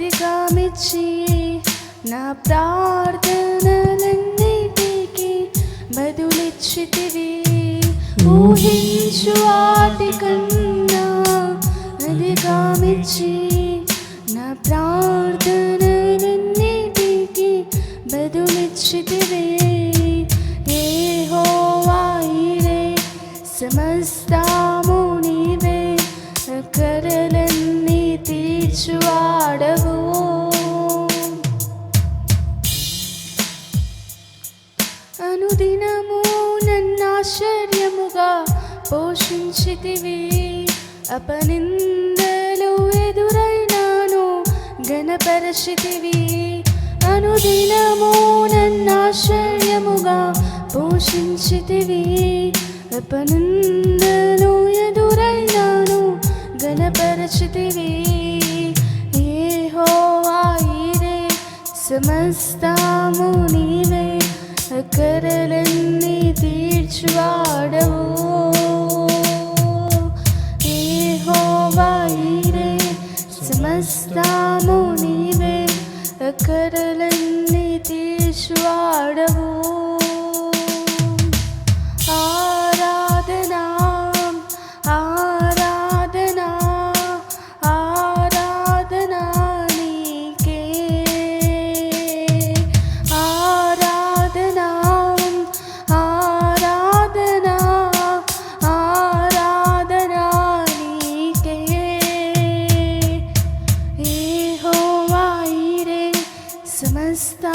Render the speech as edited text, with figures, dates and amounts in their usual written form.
అతిగామిచ్చి నా ప్రార్థనలన్నిటికీ బదులిచ్చితివి. ఊహించు వాటికన్నా అధిగామిచ్చి నా ప్రార్థనలన్నిటికీ బదులిచ్చితివి. యెహోవా ఈరే సమస్తము నీవే, అక్కరలన్నీ తీర్చువాడవు. అనుదినము నన్నాశ్చర్యముగా పోషించితివి. అపనిందలు ఎదురైనాను ఘనపరచితివి. అనుదినము నన్నాశ్చర్యముగా పోషించితివి. అపనిందలు ఎదురైనాను ఘనపరచితివి. యెహోవా ఈరే సమస్తము నీవే, అక్కరలన్నీ తీర్చువాడవు. యెహోవా ఈరే సమస్తము నీవే, అక్కరలన్నీ తీర్చువాడవు. ఆరాధనా ఆరాధనా ఆరాధనా నీకే. ఆరాధనా ఆరాధనా ఆరాధనా నీకే. యెహోవా ఈరే సమస్త